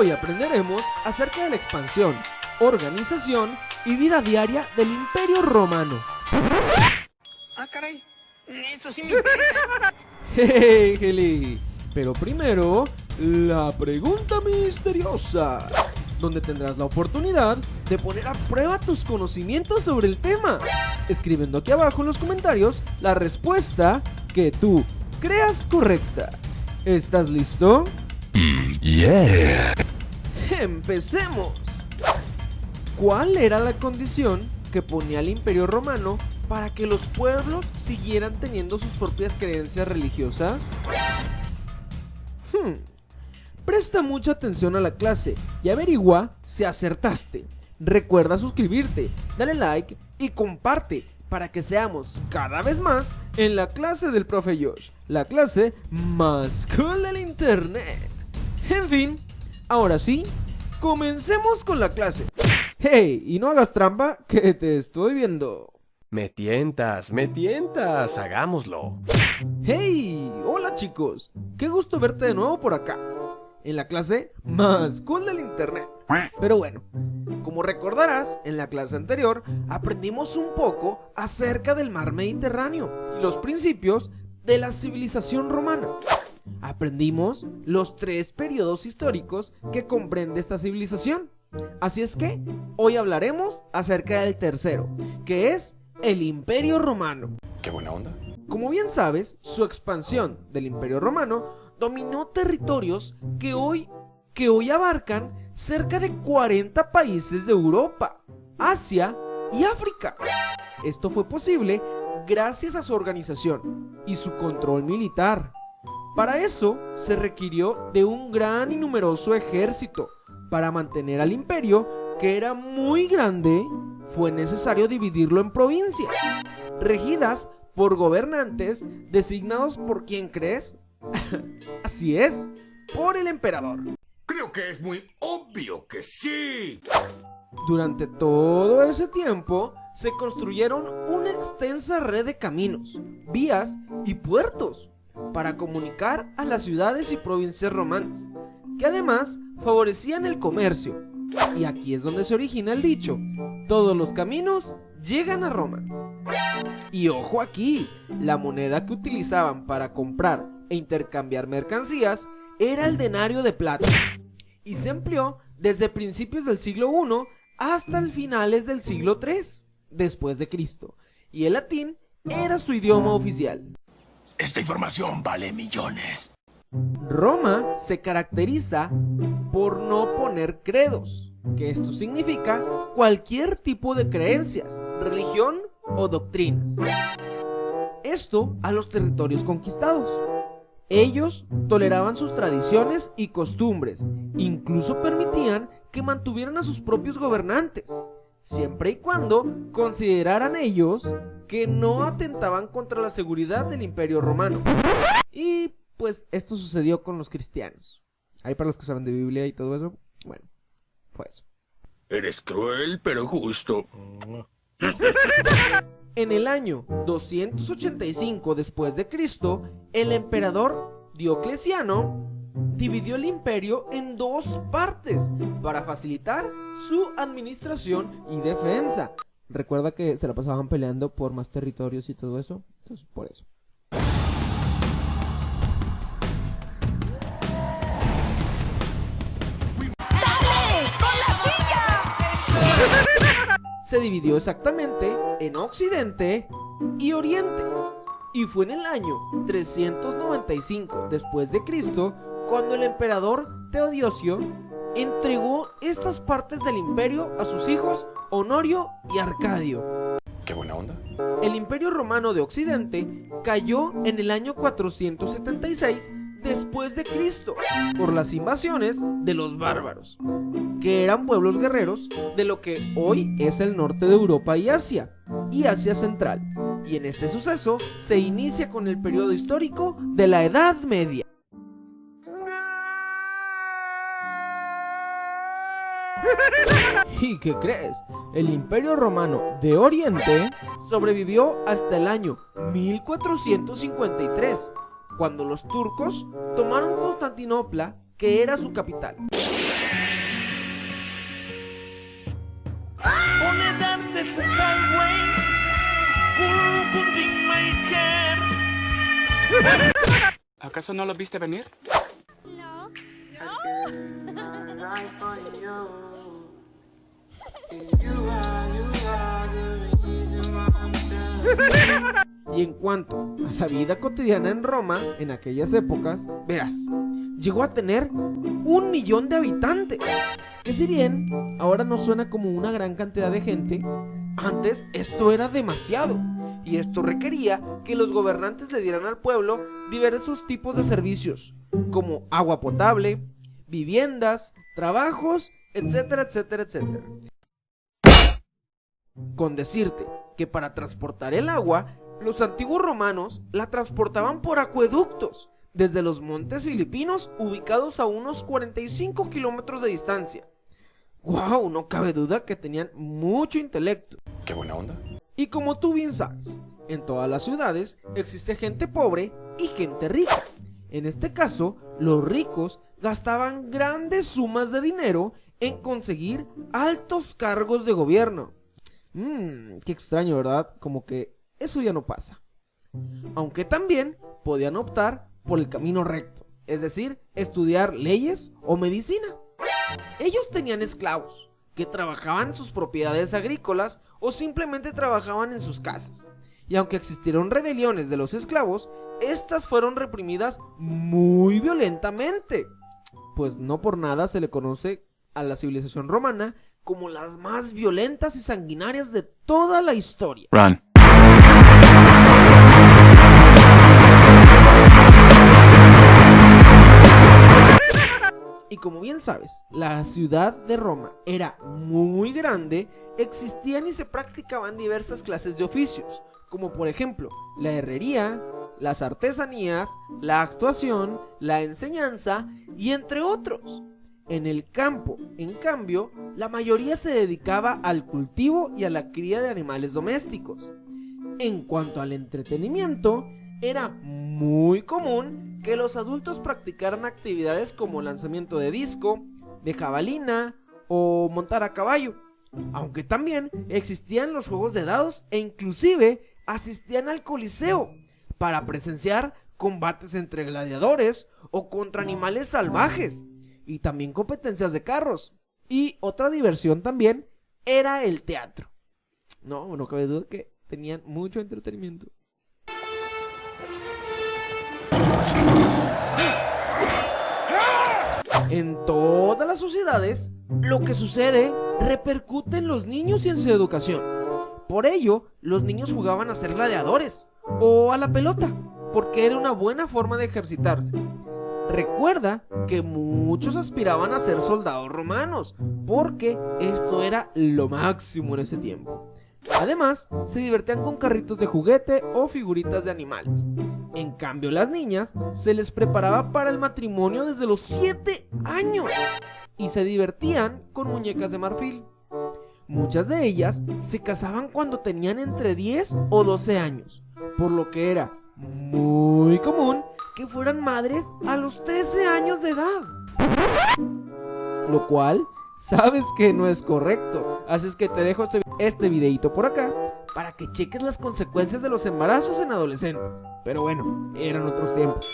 Hoy aprenderemos acerca de la expansión, organización y vida diaria del Imperio Romano. Ah, caray, eso sí me interesa. ¡Hey, Heli! Pero primero, la pregunta misteriosa, donde tendrás la oportunidad de poner a prueba tus conocimientos sobre el tema, escribiendo aquí abajo en los comentarios la respuesta que tú creas correcta. ¿Estás listo? Yeah. ¡Empecemos! ¿Cuál era la condición que ponía el Imperio Romano para que los pueblos siguieran teniendo sus propias creencias religiosas? Presta mucha atención a la clase y averigua si acertaste. Recuerda suscribirte, dale like y comparte para que seamos cada vez más en la clase del profe Josh, la clase más cool del internet. En fin, ahora sí, comencemos con la clase. Hey, y no hagas trampa que te estoy viendo. Me tientas, hagámoslo. Hey, hola chicos, qué gusto verte de nuevo por acá, en la clase más cool del internet. Pero bueno, como recordarás, en la clase anterior aprendimos un poco acerca del mar Mediterráneo y los principios de la civilización romana. Aprendimos los 3 periodos históricos que comprende esta civilización. Así es que hoy hablaremos acerca del tercero, que es el Imperio Romano. Qué buena onda. Como bien sabes, su expansión del Imperio Romano dominó territorios que hoy abarcan cerca de 40 países de Europa, Asia y África. Esto fue posible gracias a su organización y su control militar. Para eso se requirió de un gran y numeroso ejército. Para mantener al imperio, que era muy grande, fue necesario dividirlo en provincias, regidas por gobernantes designados por ¿quién crees? Así es, por el emperador. Creo que es muy obvio que sí. Durante todo ese tiempo se construyeron una extensa red de caminos, vías y puertos para comunicar a las ciudades y provincias romanas, que además favorecían el comercio. Y aquí es donde se origina el dicho: todos los caminos llegan a Roma. Y ojo aquí, la moneda que utilizaban para comprar e intercambiar mercancías era el denario de plata, y se empleó desde principios del siglo I hasta el finales del siglo III después de Cristo, y el latín era su idioma oficial. Esta información vale millones. Roma se caracteriza por no poner credos, que esto significa cualquier tipo de creencias, religión o doctrinas. Esto a los territorios conquistados. Ellos toleraban sus tradiciones y costumbres, incluso permitían que mantuvieran a sus propios gobernantes, siempre y cuando consideraran ellos que no atentaban contra la seguridad del Imperio Romano. Y pues esto sucedió con los cristianos. Ahí para los que saben de Biblia y todo eso, bueno, fue eso. Eres cruel pero justo. En el año 285 después de Cristo, el emperador Diocleciano dividió el imperio en 2 partes para facilitar su administración y defensa. Recuerda que se la pasaban peleando por más territorios y todo eso, entonces por eso. Se dividió exactamente en Occidente y Oriente, y fue en el año 395 después de Cristo cuando el emperador Teodosio entregó estas partes del imperio a sus hijos Honorio y Arcadio. Qué buena onda. El Imperio Romano de Occidente cayó en el año 476 después de Cristo por las invasiones de los bárbaros, que eran pueblos guerreros de lo que hoy es el norte de Europa y Asia Central. Y en este suceso se inicia con el periodo histórico de la Edad Media. ¿Y qué crees? El Imperio Romano de Oriente sobrevivió hasta el año 1453, cuando los turcos tomaron Constantinopla, que era su capital. ¿Acaso no lo viste venir? No. Y en cuanto a la vida cotidiana en Roma, en aquellas épocas, verás, llegó a tener 1 millón de habitantes. Que si bien ahora no suena como una gran cantidad de gente, antes esto era demasiado. Y esto requería que los gobernantes le dieran al pueblo diversos tipos de servicios, como agua potable, viviendas, trabajos, etcétera, etcétera, etcétera. Con decirte que para transportar el agua, los antiguos romanos la transportaban por acueductos, desde los montes filipinos ubicados a unos 45 kilómetros de distancia. ¡Wow! No cabe duda que tenían mucho intelecto. Qué buena onda. Y como tú bien sabes, en todas las ciudades existe gente pobre y gente rica. En este caso, los ricos gastaban grandes sumas de dinero en conseguir altos cargos de gobierno. Qué extraño, ¿verdad? Como que eso ya no pasa. Aunque también podían optar por el camino recto, es decir, estudiar leyes o medicina. Ellos tenían esclavos que trabajaban en sus propiedades agrícolas o simplemente trabajaban en sus casas. Y aunque existieron rebeliones de los esclavos, estas fueron reprimidas muy violentamente. Pues no por nada se le conoce a la civilización romana como las más violentas y sanguinarias de toda la historia. Run. Y como bien sabes, la ciudad de Roma era muy grande, existían y se practicaban diversas clases de oficios, como por ejemplo la herrería, las artesanías, la actuación, la enseñanza y entre otros. En el campo, en cambio, la mayoría se dedicaba al cultivo y a la cría de animales domésticos. En cuanto al entretenimiento, era muy común que los adultos practicaran actividades como lanzamiento de disco, de jabalina o montar a caballo, aunque también existían los juegos de dados e inclusive asistían al Coliseo para presenciar combates entre gladiadores o contra animales salvajes y también competencias de carros. Y otra diversión también era el teatro. No cabe duda que tenían mucho entretenimiento. En todas las sociedades, lo que sucede repercute en los niños y en su educación. Por ello, los niños jugaban a ser gladiadores o a la pelota, porque era una buena forma de ejercitarse. Recuerda que muchos aspiraban a ser soldados romanos, porque esto era lo máximo en ese tiempo. Además, se divertían con carritos de juguete o figuritas de animales. En cambio, las niñas se les preparaba para el matrimonio desde los 7 años y se divertían con muñecas de marfil. Muchas de ellas se casaban cuando tenían entre 10 o 12 años, por lo que era muy común que fueran madres a los 13 años de edad. Lo cual sabes que no es correcto, así es que te dejo este videito por acá para que cheques las consecuencias de los embarazos en adolescentes. Pero bueno, eran otros tiempos.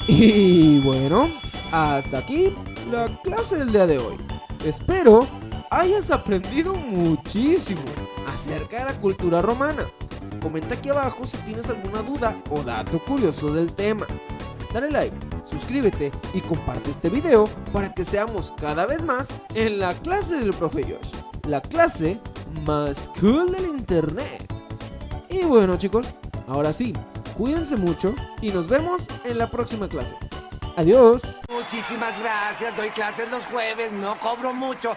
Y bueno, hasta aquí la clase del día de hoy. Espero hayas aprendido muchísimo acerca de la cultura romana. Comenta aquí abajo si tienes alguna duda o dato curioso del tema. Dale like, suscríbete y comparte este video para que seamos cada vez más en la clase del profe Josh, la clase más cool del internet. Y bueno chicos, ahora sí, cuídense mucho y nos vemos en la próxima clase. Adiós. Muchísimas gracias, doy clases los jueves, no cobro mucho.